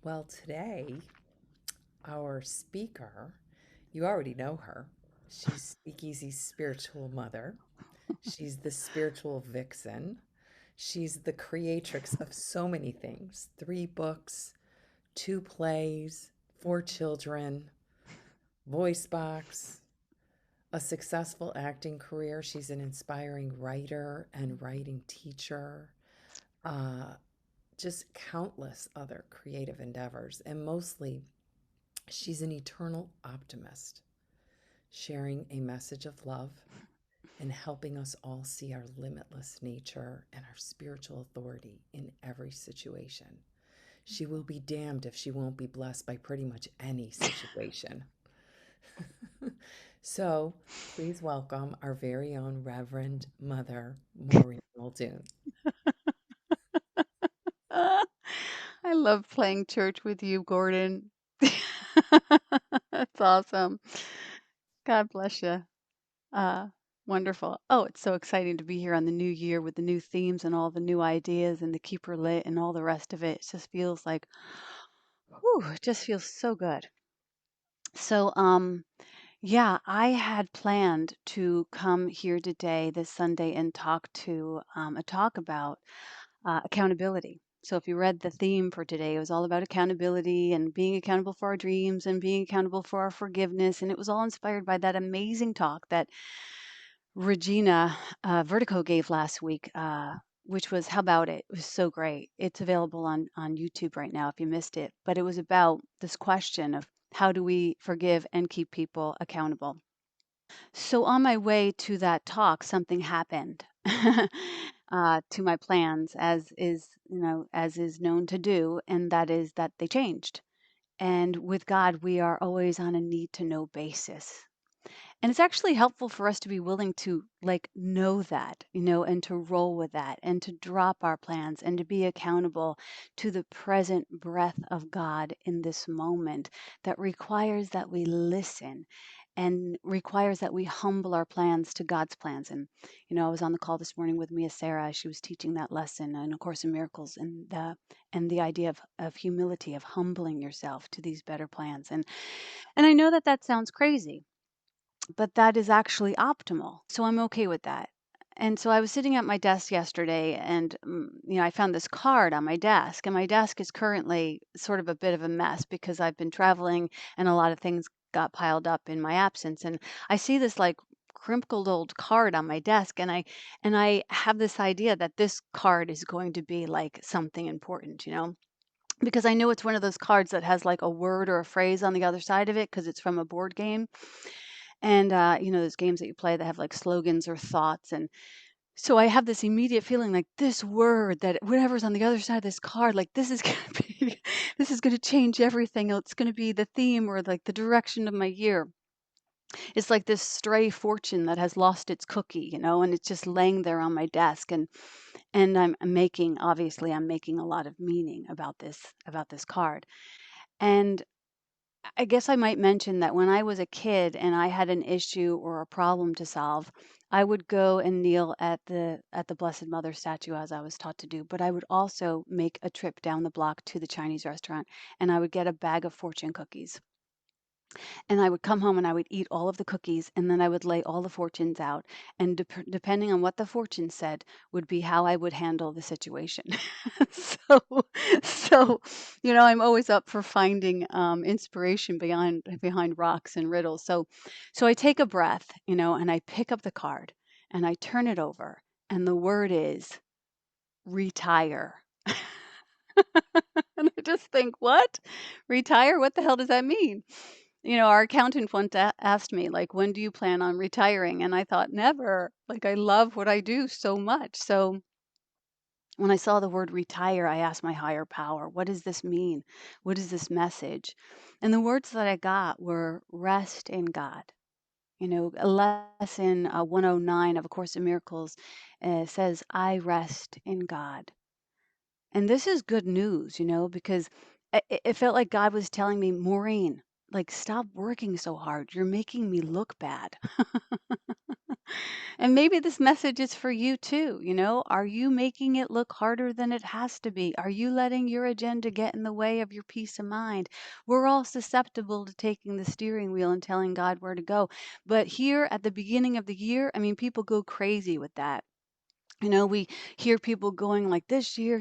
Well, today, our speaker, you already know her. She's Speakeasy's spiritual mother. She's the spiritual vixen. She's the creatrix of so many things: 3 books, 2 plays, 4 children, voice box, a successful acting career. She's an inspiring writer and writing teacher. Uh, just countless other creative endeavors. And mostly, she's an eternal optimist, sharing a message of love and helping us all see our limitless nature and our spiritual authority in every situation. She will be damned if she won't be blessed by pretty much any situation. So please welcome our very own Reverend Mother, Maureen Muldoon. Ah, I love playing church with you, Gordon. That's awesome. God bless you. Uh, Wonderful. Oh, it's so exciting to be here on the new year with the new themes and all the new ideas and the keeper lit and all the rest of it. It just feels like, whew, it just feels so good. So, yeah, I had planned to come here today, this Sunday, and talk about accountability. So if you read the theme for today, it was all about accountability and being accountable for our dreams and being accountable for our forgiveness. And it was all inspired by that amazing talk that Regina Vertico gave last week, which was How About It? It was so great. It's available on YouTube right now if you missed it. But it was about this question of how do we forgive and keep people accountable? So on my way to that talk, something happened to my plans, as is known to do, and that is that they changed. And with God, we are always on a need to know basis. And it's actually helpful for us to be willing to like know that, and to roll with that and to drop our plans and to be accountable to the present breath of God in this moment that requires that we listen and requires that we humble our plans to God's plans. And I was on the call this morning with Mia Sarah. She was teaching that lesson in A Course in Miracles, and the idea of humility, of humbling yourself to these better plans. And I know that that sounds crazy, but that is actually optimal. So I'm okay with that. And so I was sitting at my desk yesterday and I found this card on my desk, and my desk is currently sort of a bit of a mess because I've been traveling and a lot of things got piled up in my absence, and I see this like crinkled old card on my desk, and I have this idea that this card is going to be like something important, because I know it's one of those cards that has like a word or a phrase on the other side of it because it's from a board game. And those games that you play that have like slogans or thoughts. And so I have this immediate feeling like this word, that whatever's on the other side of this card, like this is going to be, this is going to change everything. It's going to be the theme or like the direction of my year. It's like this stray fortune that has lost its cookie, and it's just laying there on my desk. And I'm making a lot of meaning about this card. And I guess I might mention that when I was a kid and I had an issue or a problem to solve, I would go and kneel at the Blessed Mother statue as I was taught to do. But I would also make a trip down the block to the Chinese restaurant, and I would get a bag of fortune cookies. And I would come home and I would eat all of the cookies, and then I would lay all the fortunes out. And depending on what the fortune said, would be how I would handle the situation. so, so, I'm always up for finding inspiration behind rocks and riddles. So I take a breath, and I pick up the card and I turn it over, and the word is retire. And I just think, what? Retire? What the hell does that mean? Our accountant once asked me, like, when do you plan on retiring? And I thought, never. Like, I love what I do so much. So when I saw the word retire, I asked my higher power, what does this mean? What is this message? And the words that I got were rest in God. A lesson 109 of A Course in Miracles says, I rest in God. And this is good news, because it felt like God was telling me, Maureen, like, stop working so hard. You're making me look bad. And maybe this message is for you too. Are you making it look harder than it has to be? Are you letting your agenda get in the way of your peace of mind? We're all susceptible to taking the steering wheel and telling God where to go. But here at the beginning of the year, I mean, people go crazy with that. We hear people going like, this year,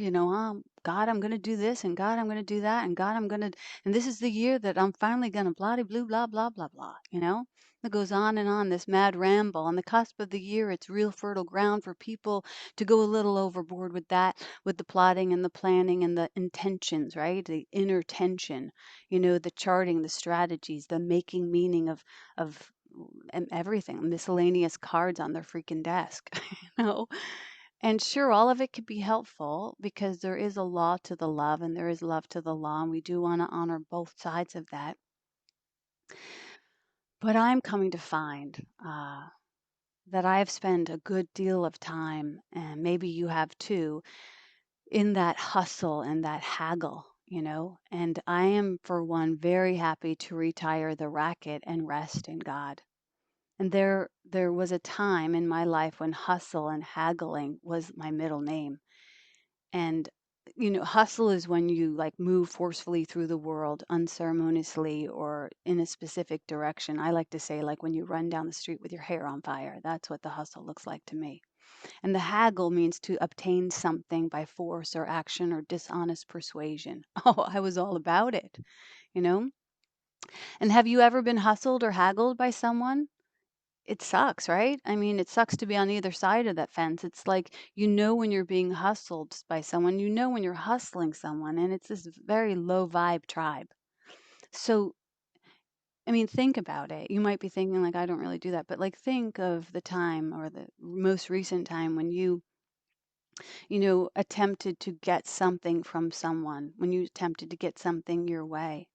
God, I'm going to do this, and God, I'm going to do that, and God, and this is the year that I'm finally going to blah, blah, blah, blah, blah, blah. It goes on and on, this mad ramble. On the cusp of the year, it's real fertile ground for people to go a little overboard with that, with the plotting and the planning and the intentions, right? The inner tension, the charting, the strategies, the making meaning of everything, miscellaneous cards on their freaking desk, you know? And sure, all of it could be helpful because there is a law to the love and there is love to the law, and we do want to honor both sides of that. But I'm coming to find that I have spent a good deal of time, and maybe you have too, in that hustle and that haggle. And I am, for one, very happy to retire the racket and rest in God. And there was a time in my life when hustle and haggling was my middle name. And hustle is when you like move forcefully through the world unceremoniously or in a specific direction. I like to say like when you run down the street with your hair on fire. That's what the hustle looks like to me. And the haggle means to obtain something by force or action or dishonest persuasion. Oh, I was all about it, you know? And have you ever been hustled or haggled by someone? It sucks, right? I mean, it sucks to be on either side of that fence. It's like, when you're being hustled by someone, when you're hustling someone, and it's this very low vibe tribe. So, I mean, think about it. You might be thinking, like, I don't really do that, but like, think of the time or the most recent time when you attempted to get something from someone, when you attempted to get something your way.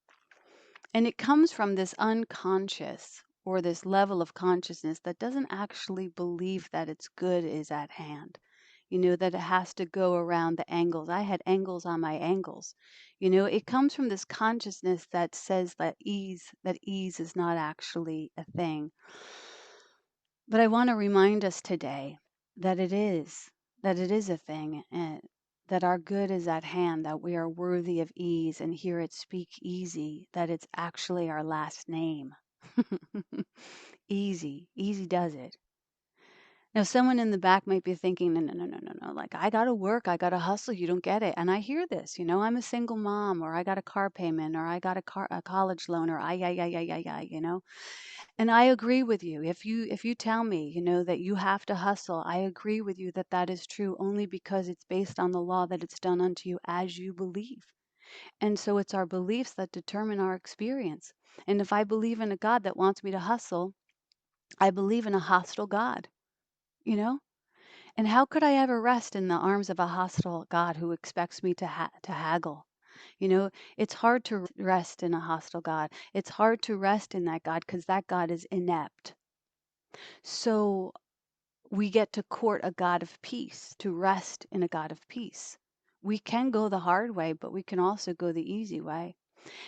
And it comes from this unconscious or this level of consciousness that doesn't actually believe that its good is at hand. That it has to go around the angles. I had angles on my angles. It comes from this consciousness that says that ease is not actually a thing. But I want to remind us today that it is a thing, and that our good is at hand, that we are worthy of ease, and hear it speak easy, that it's actually our last name. Easy, easy does it. Now, someone in the back might be thinking, no, no, no, no, no, no. Like, I got to work, I got to hustle. You don't get it. And I hear this, I'm a single mom, or I got a car payment, or I got a college loan, or I. And I agree with you. If you tell me, that you have to hustle, I agree with you that that is true only because it's based on the law that it's done unto you as you believe. And so it's our beliefs that determine our experience. And if I believe in a God that wants me to hustle, I believe in a hostile God, you know? And how could I ever rest in the arms of a hostile God who expects me to haggle? It's hard to rest in a hostile God. It's hard to rest in that God because that God is inept. So we get to court a God of peace, to rest in a God of peace. We can go the hard way, but we can also go the easy way.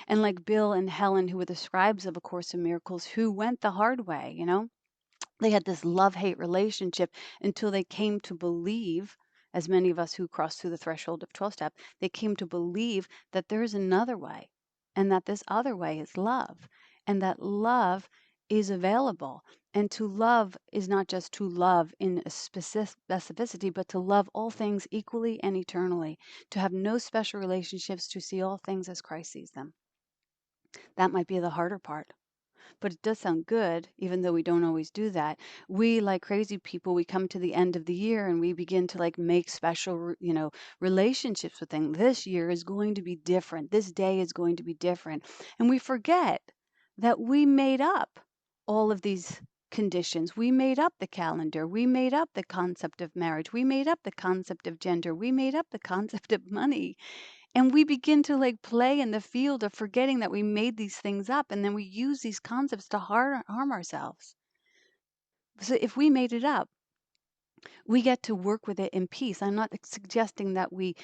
And like Bill and Helen, who were the scribes of A Course in Miracles, who went the hard way, they had this love-hate relationship until they came to believe, as many of us who crossed through the threshold of 12-step, they came to believe that there's another way, and that this other way is love, and that love is available. And to love is not just to love in a specificity, but to love all things equally and eternally, to have no special relationships, to see all things as Christ sees them. That might be the harder part. But it does sound good, even though we don't always do that. We, like crazy people, we come to the end of the year and we begin to like make special, relationships with things. This year is going to be different. This day is going to be different. And we forget that we made up all of these conditions. We made up the calendar. We made up the concept of marriage. We made up the concept of gender. We made up the concept of money. And we begin to like play in the field of forgetting that we made these things up, and then we use these concepts to harm ourselves. So if we made it up, We get to work with it in peace. I'm not suggesting that we,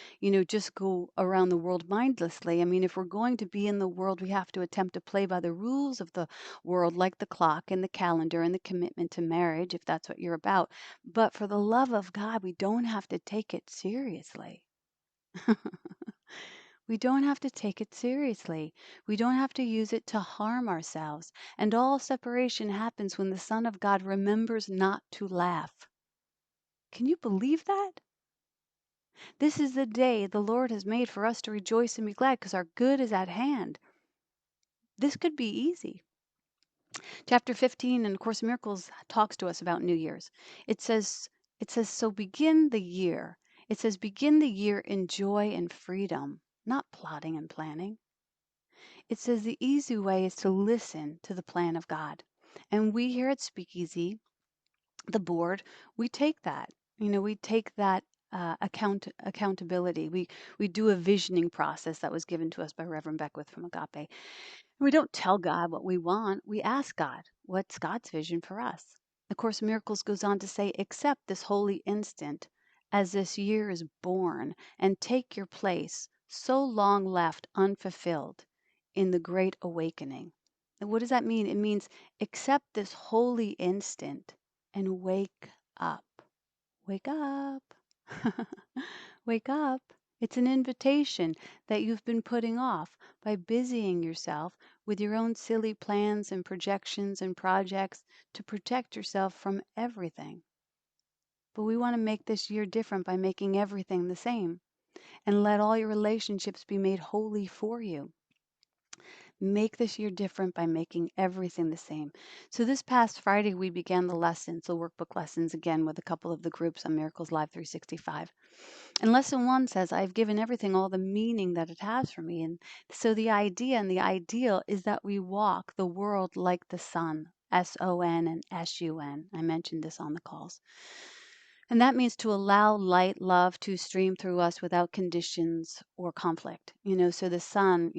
just go around the world mindlessly. I mean, if we're going to be in the world, we have to attempt to play by the rules of the world, like the clock and the calendar and the commitment to marriage, if that's what you're about. But for the love of God, we don't have to take it seriously. We don't have to take it seriously. We don't have to use it to harm ourselves. And all separation happens when the Son of God remembers not to laugh. Can you believe that? This is the day the Lord has made for us to rejoice and be glad, because our good is at hand. This could be easy. Chapter 15 in Course in Miracles talks to us about New Year's. It says, so begin the year. It says, begin the year in joy and freedom, not plotting and planning. It says the easy way is to listen to the plan of God. And we here at Speakeasy, the board, we take that. We take that accountability. We do a visioning process that was given to us by Reverend Beckwith from Agape. We don't tell God what we want. We ask God, what's God's vision for us? The Course in Miracles goes on to say, accept this holy instant as this year is born and take your place so long left unfulfilled in the great awakening. And what does that mean? It means accept this holy instant and wake up. Wake up. Wake up. It's an invitation that you've been putting off by busying yourself with your own silly plans and projections and projects to protect yourself from everything. But we want to make this year different by making everything the same and let all your relationships be made holy for you. Make this year different by making everything the same. So this past Friday, we began the lessons, the workbook lessons, again with a couple of the groups on Miracles Live 365. And lesson 1 says, I've given everything all the meaning that it has for me. And so the idea and the ideal is that we walk the world like the sun, S-O-N and S-U-N. I mentioned this on the calls. And that means to allow light, love to stream through us without conditions or conflict. So the sun,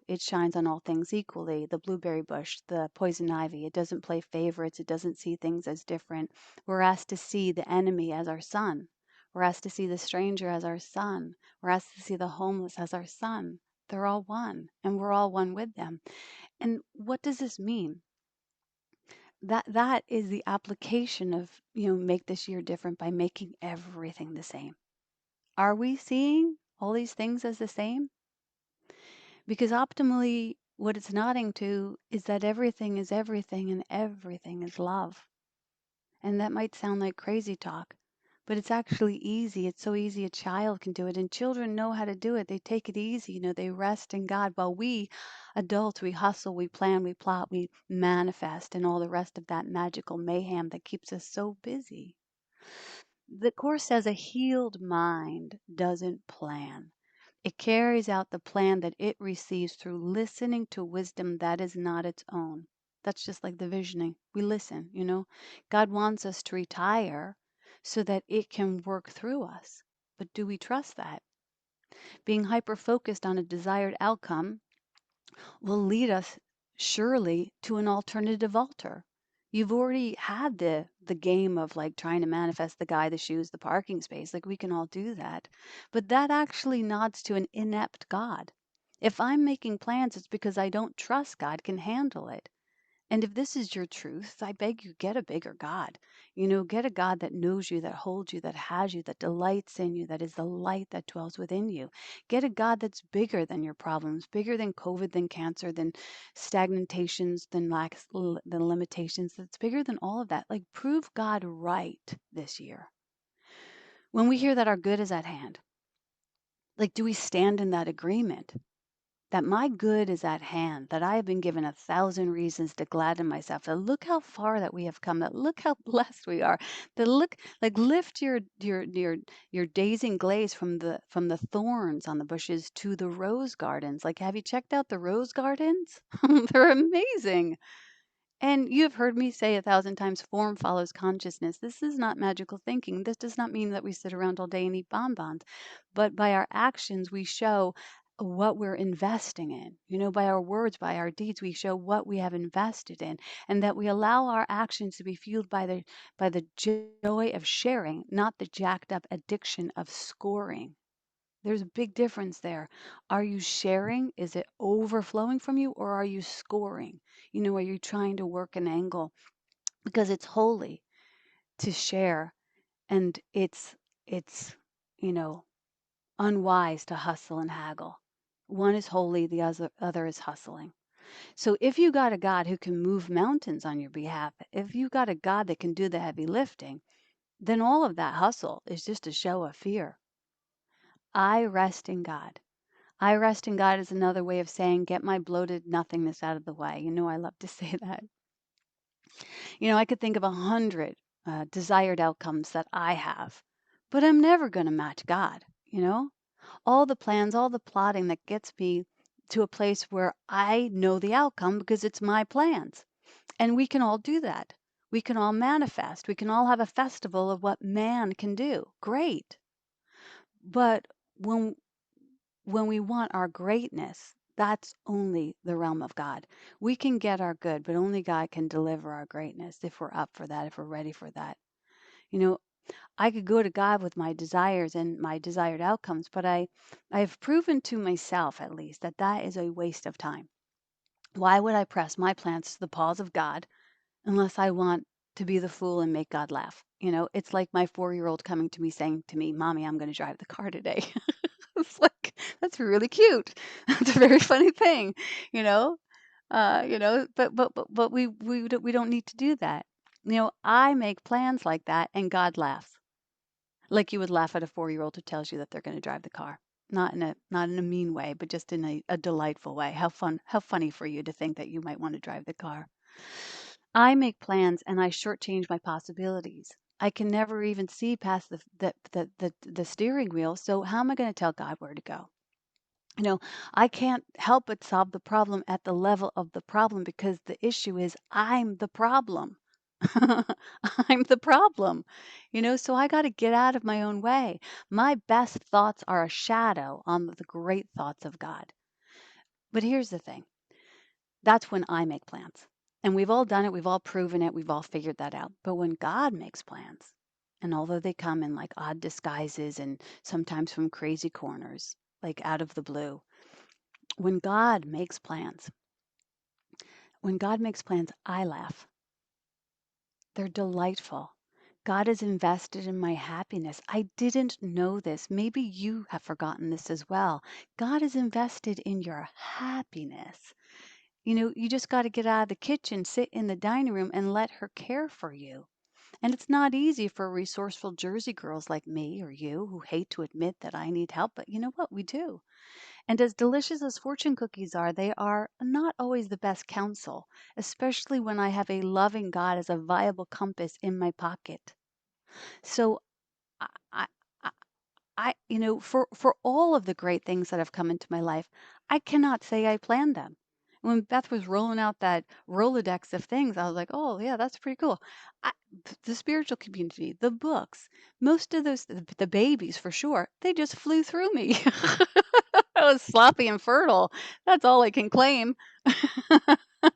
it shines on all things equally. The blueberry bush, the poison ivy, it doesn't play favorites. It doesn't see things as different. We're asked to see the enemy as our son. We're asked to see the stranger as our son. We're asked to see the homeless as our son. They're all one, and we're all one with them. And what does this mean? That is the application of, make this year different by making everything the same. Are we seeing all these things as the same? Because optimally, what it's nodding to is that everything is everything and everything is love. And that might sound like crazy talk, but it's actually easy. It's so easy a child can do it, and children know how to do it. They take it easy, they rest in God, while we adults, we hustle, we plan, we plot, we manifest, and all the rest of that magical mayhem that keeps us so busy. The Course says a healed mind doesn't plan. It carries out the plan that it receives through listening to wisdom that is not its own. That's just like the visioning. We listen, God wants us to retire so that it can work through us. But do we trust that? Being hyper focused on a desired outcome will lead us surely to an alternative altar. You've already had the game of like trying to manifest the guy, the shoes, the parking space. Like we can all do that. But that actually nods to an inept God. If I'm making plans, it's because I don't trust God can handle it. And if this is your truth, I beg you, get a bigger God. Get a God that knows you, that holds you, that has you, that delights in you, that is the light that dwells within you. Get a God that's bigger than your problems, bigger than COVID, than cancer, than stagnations, than lacks, than limitations. That's bigger than all of that. Like prove God right this year. When we hear that our good is at hand, like do we stand in that agreement? That my good is at hand, that I have been given 1,000 reasons to gladden myself. That look how far that we have come. That look how blessed we are. That look like lift your dazing glaze from the thorns on the bushes to the rose gardens. Like, have you checked out the rose gardens? They're amazing. And you have heard me say 1,000 times, form follows consciousness. This is not magical thinking. This does not mean that we sit around all day and eat bonbons, but by our actions we show what we're investing in. By our words, by our deeds, we show what we have invested in, and that we allow our actions to be fueled by the joy of sharing, not the jacked up addiction of scoring. There's a big difference there. Are you sharing? Is it overflowing from you, or are you scoring? Are you trying to work an angle? Because it's holy to share, and it's you know unwise to hustle and haggle. One is holy, the other is hustling. So if you got a God who can move mountains on your behalf, if you got a God that can do the heavy lifting, then all of that hustle is just a show of fear. I rest in God. I rest in God is another way of saying, get my bloated nothingness out of the way. I love to say that. I could think of 100 desired outcomes that I have, but I'm never going to match God. All the plans, all the plotting that gets me to a place where I know the outcome because it's my plans. And we can all do that. We can all manifest. We can all have a festival of what man can do. Great. But when we want our greatness, that's only the realm of God. We can get our good, but only God can deliver our greatness if we're up for that, if we're ready for that. You know, I could go to God with my desires and my desired outcomes, but I've proven to myself at least that that is a waste of time. Why would I press my plans to the paws of God unless I want to be the fool and make God laugh? It's like my 4-year-old coming to me saying to me, "Mommy, I'm going to drive the car today." It's like, that's really cute. That's a very funny thing, you know. But we don't need to do that. I make plans like that, and God laughs. Like you would laugh at a 4-year-old who tells you that they're going to drive the car. Not in a mean way, but just in a delightful way. How funny for you to think that you might want to drive the car. I make plans and I shortchange my possibilities. I can never even see past the steering wheel. So how am I going to tell God where to go? You know, I can't help but solve the problem at the level of the problem because the issue is I'm the problem. I'm the problem. So I got to get out of my own way. My best thoughts are a shadow on the great thoughts of God. But here's the thing. That's when I make plans. And we've all done it, we've all proven it, we've all figured that out. But when God makes plans, and although they come in like odd disguises and sometimes from crazy corners, like out of the blue, when God makes plans, I laugh. They're delightful. God is invested in my happiness. I didn't know this. Maybe you have forgotten this as well. God is invested in your happiness. You just got to get out of the kitchen, sit in the dining room, and let her care for you. And it's not easy for resourceful Jersey girls like me or you who hate to admit that I need help, but you know what? We do. And as delicious as fortune cookies are, they are not always the best counsel, especially when I have a loving God as a viable compass in my pocket. So I, I, I for all of the great things that have come into my life, I cannot say I planned them. When Beth was rolling out that Rolodex of things, I was like, oh, yeah, that's pretty cool. I, the spiritual community, the books, most of those, the babies for sure, they just flew through me. I was sloppy and fertile. That's all I can claim.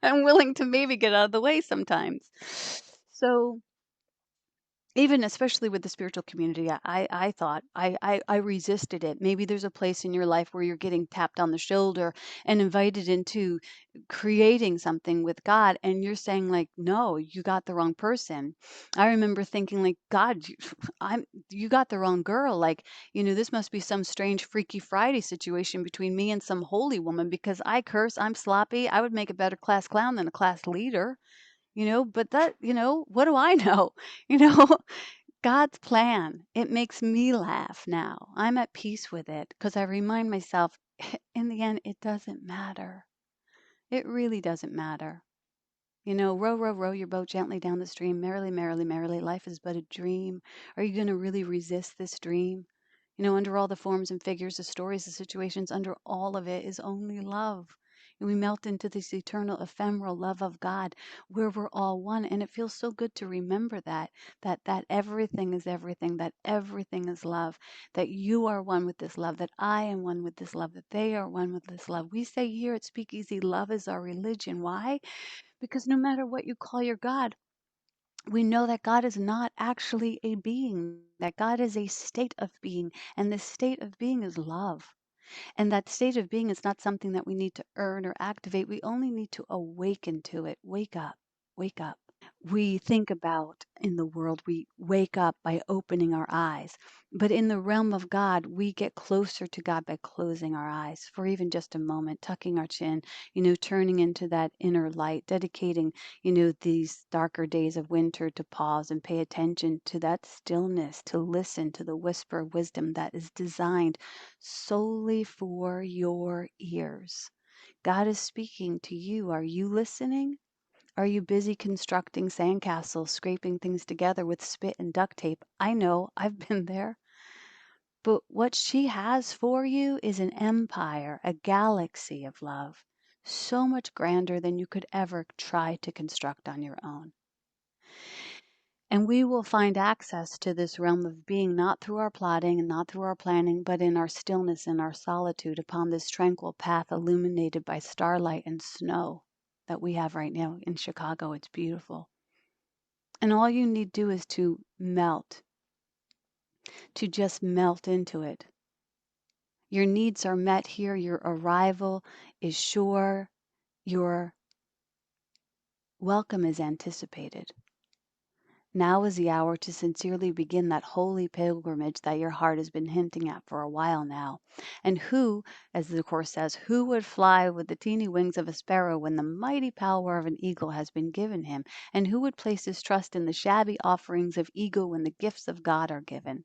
I'm willing to maybe get out of the way sometimes. So, even especially with the spiritual community, I thought I resisted it. Maybe there's a place in your life where you're getting tapped on the shoulder and invited into creating something with God, and you're saying like, no, you got the wrong person. I remember thinking like, God, you got the wrong girl. Like, this must be some strange Freaky Friday situation between me and some holy woman because I curse, I'm sloppy, I would make a better class clown than a class leader. But that, what do I know? You know, God's plan, it makes me laugh now. I'm at peace with it because I remind myself, in the end, it doesn't matter. It really doesn't matter. Row, row, row your boat gently down the stream, merrily, merrily, merrily. Life is but a dream. Are you going to really resist this dream? Under all the forms and figures, the stories, the situations, under all of it is only love. And we melt into this eternal, ephemeral love of God where we're all one. And it feels so good to remember that everything is love, that you are one with this love, that I am one with this love, that they are one with this love. We say here at Speakeasy, love is our religion. Why? Because no matter what you call your God, we know that God is not actually a being, that God is a state of being, and this state of being is love. And that state of being is not something that we need to earn or activate. We only need to awaken to it. Wake up, wake up. We think about in the world, we wake up by opening our eyes. But in the realm of God, we get closer to God by closing our eyes for even just a moment, tucking our chin, turning into that inner light, dedicating, these darker days of winter to pause and pay attention to that stillness, to listen to the whisper of wisdom that is designed solely for your ears. God is speaking to you. Are you listening? Are you busy constructing sandcastles, scraping things together with spit and duct tape? I know, I've been there. But what she has for you is an empire, a galaxy of love, so much grander than you could ever try to construct on your own. And we will find access to this realm of being not through our plotting and not through our planning, but in our stillness and our solitude upon this tranquil path illuminated by starlight and snow that we have right now in Chicago. It's beautiful. And all you need do is to melt, to just melt into it. Your needs are met here. Your arrival is sure. Your welcome is anticipated. Now is the hour to sincerely begin that holy pilgrimage that your heart has been hinting at for a while now. And who, as the Course says, who would fly with the teeny wings of a sparrow when the mighty power of an eagle has been given him? And who would place his trust in the shabby offerings of ego when the gifts of God are given?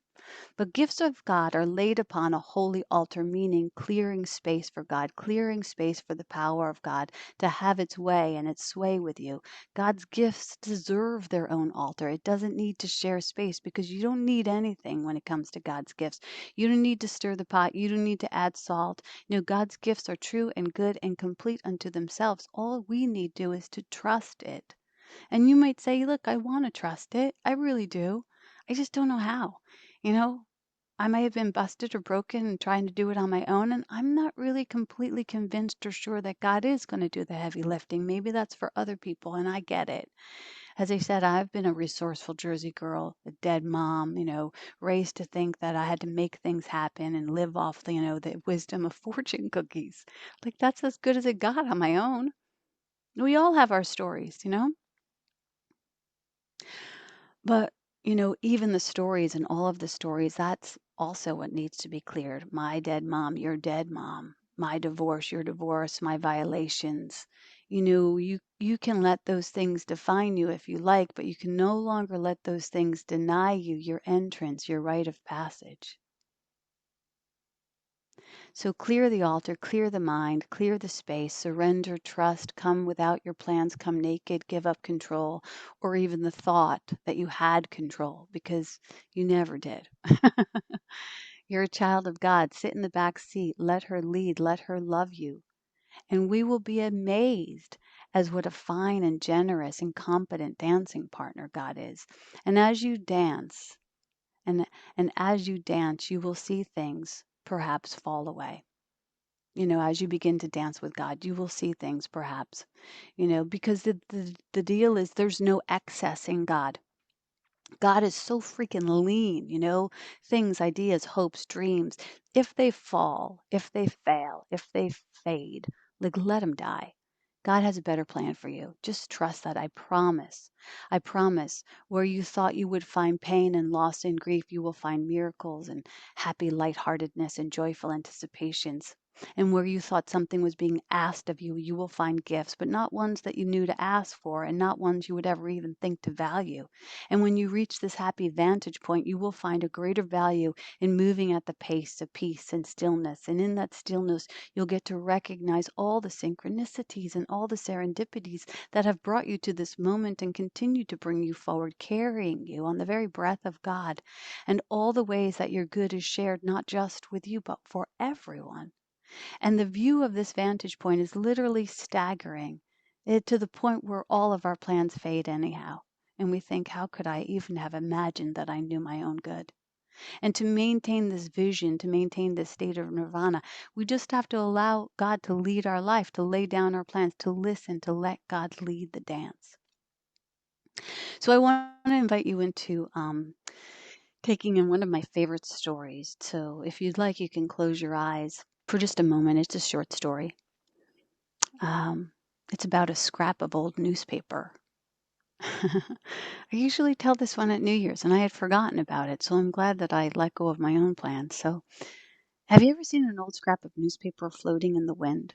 But gifts of God are laid upon a holy altar, meaning clearing space for God, clearing space for the power of God to have its way and its sway with you. God's gifts deserve their own altar. It doesn't need to share space because you don't need anything when it comes to God's gifts. You don't need to stir the pot. You don't need to add salt. God's gifts are true and good and complete unto themselves. All we need to do is to trust it. And you might say, look, I want to trust it. I really do. I just don't know how. You know, I may have been busted or broken and trying to do it on my own, and I'm not really completely convinced or sure that God is going to do the heavy lifting. Maybe that's for other people, and I get it. As I said, I've been a resourceful Jersey girl, a dead mom, raised to think that I had to make things happen and live off the wisdom of fortune cookies. Like that's as good as it got on my own. We all have our stories. But, even the stories and all of the stories, that's also what needs to be cleared. My dead mom, your dead mom, my divorce, your divorce, my violations. You can let those things define you if you like, but you can no longer let those things deny you your entrance, your rite of passage. So clear the altar, clear the mind, clear the space, surrender, trust, come without your plans, come naked, give up control, or even the thought that you had control because you never did. You're a child of God. Sit in the back seat. Let her lead. Let her love you. And we will be amazed as what a fine and generous and competent dancing partner God is. And as you dance, and, and as you dance, you will see things perhaps fall away. As you begin to dance with God, you will see things perhaps, because the deal is there's no excess in God. God is so freaking lean, things, ideas, hopes, dreams. If they fall, if they fail, if they fade, like let them die. God has a better plan for you. Just trust that. I promise. I promise. Where you thought you would find pain and loss and grief, you will find miracles and happy lightheartedness and joyful anticipations. And where you thought something was being asked of you, you will find gifts, but not ones that you knew to ask for and not ones you would ever even think to value. And when you reach this happy vantage point, you will find a greater value in moving at the pace of peace and stillness. And in that stillness, you'll get to recognize all the synchronicities and all the serendipities that have brought you to this moment and continue to bring you forward, carrying you on the very breath of God, and all the ways that your good is shared not just with you, but for everyone. And the view of this vantage point is literally staggering, to the point where all of our plans fade anyhow. And we think, how could I even have imagined that I knew my own good? And to maintain this vision, to maintain this state of nirvana, we just have to allow God to lead our life, to lay down our plans, to listen, to let God lead the dance. So I want to invite you into taking in one of my favorite stories. So if you'd like, you can close your eyes for just a moment. It's a short story. It's about a scrap of old newspaper. I usually tell this one at New Year's, and I had forgotten about it, so I'm glad that I let go of my own plans. So, have you ever seen an old scrap of newspaper floating in the wind?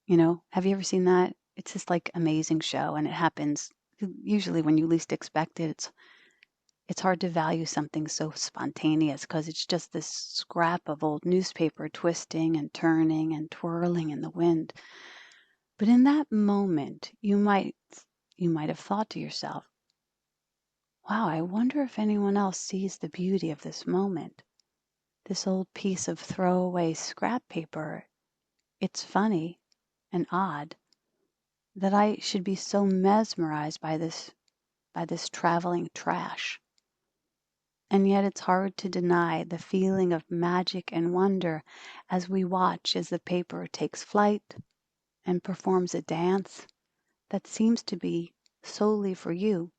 Have you ever seen that? It's this like amazing show, and it happens usually when you least expect it. It's hard to value something so spontaneous because it's just this scrap of old newspaper twisting and turning and twirling in the wind. But in that moment, you might have thought to yourself, wow, I wonder if anyone else sees the beauty of this moment. This old piece of throwaway scrap paper, it's funny and odd that I should be so mesmerized by this traveling trash. And yet it's hard to deny the feeling of magic and wonder as we watch as the paper takes flight and performs a dance that seems to be solely for you.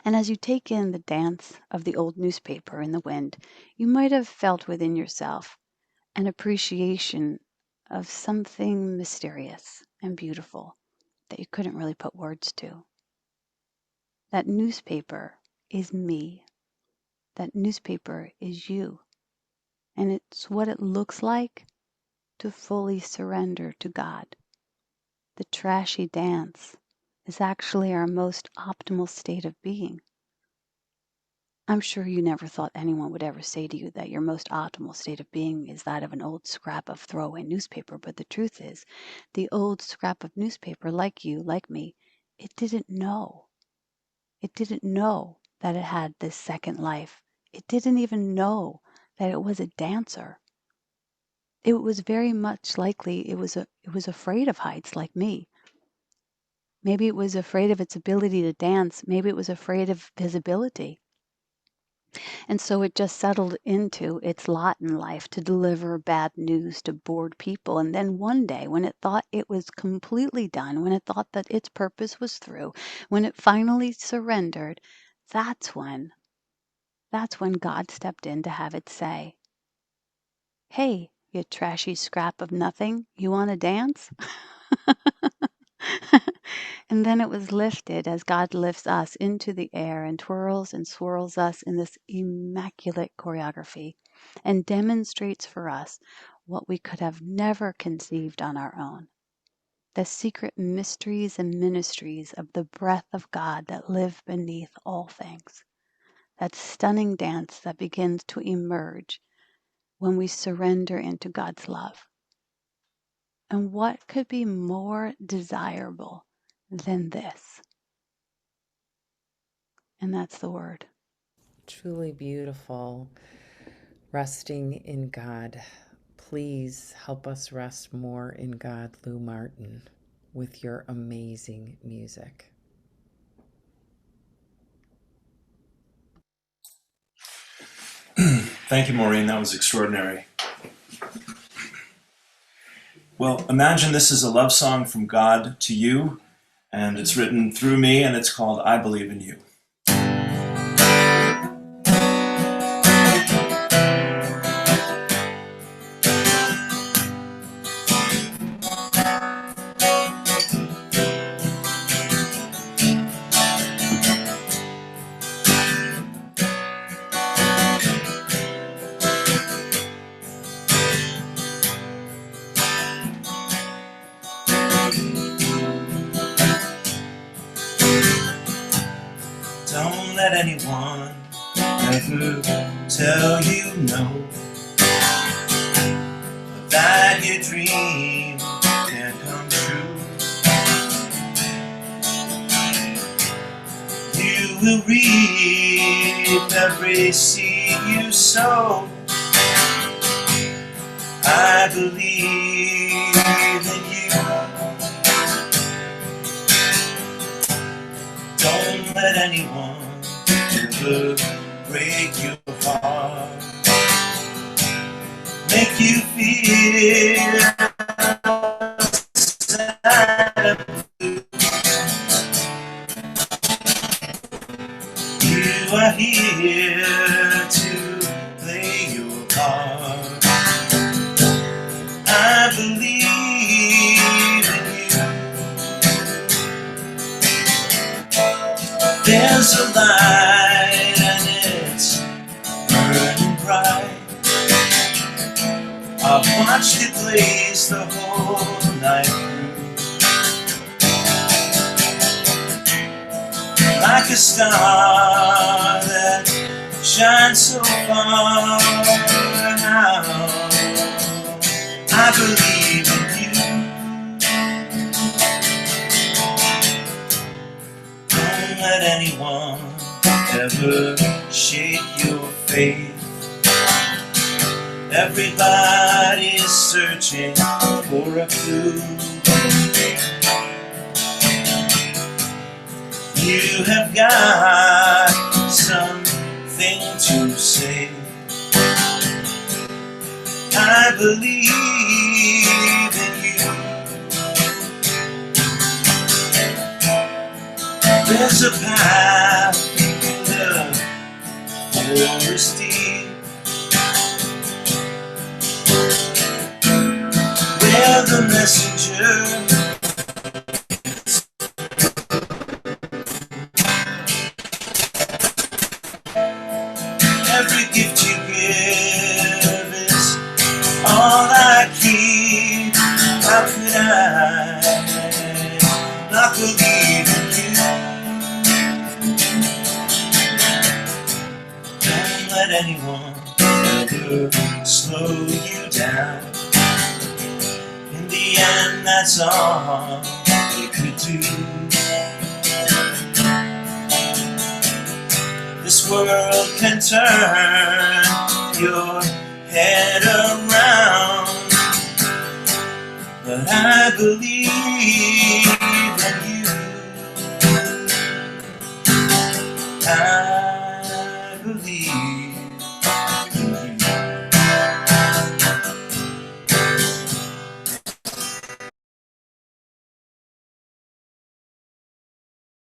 And as you take in the dance of the old newspaper in the wind, you might have felt within yourself an appreciation of something mysterious and beautiful that you couldn't really put words to. That newspaper is me. That newspaper is you. And it's what it looks like to fully surrender to God. The trashy dance is actually our most optimal state of being. I'm sure you never thought anyone would ever say to you that your most optimal state of being is that of an old scrap of throwaway newspaper, but the truth is, the old scrap of newspaper, like you, like me, it didn't know. It didn't know that it had this second life. It didn't even know that it was a dancer. It was very much likely it was afraid of heights like me. Maybe it was afraid of its ability to dance. Maybe it was afraid of visibility. And so it just settled into its lot in life to deliver bad news to bored people. And then one day, when it thought it was completely done, when it thought that its purpose was through, when it finally surrendered, that's when God stepped in to have it say, "Hey, you trashy scrap of nothing, you want to dance?" And then it was lifted as God lifts us into the air and twirls and swirls us in this immaculate choreography and demonstrates for us what we could have never conceived on our own. The secret mysteries and ministries of the breath of God that live beneath all things. That stunning dance that begins to emerge when we surrender into God's love. And what could be more desirable than this? And that's the word. Truly beautiful. Resting in God. Please help us rest more in God, Lou Martin, with your amazing music. Thank you, Maureen. That was extraordinary. Well, imagine this is a love song from God to you, and it's written through me, and it's called I Believe in You. Don't let anyone ever tell you no, that your dream can't come true. You will reap every seed you sow. I believe in you. Don't let anyone ever break your heart, make you feel sad. You are here to play your part. I believe in you. There's a light and it's burning bright. I've watched it blaze the whole night through, like a star that shines so far out. I believe in you. Don't let anyone ever shake your faith. Everybody's searching for a clue. You have got something to say. I believe in you. There's a path through the forest deep, where the messenger every gift you give is all I keep. How could I not believe in you? Don't let anyone ever slow you down. In the end, that's all we could do. This world can turn your head around, but I believe in you. I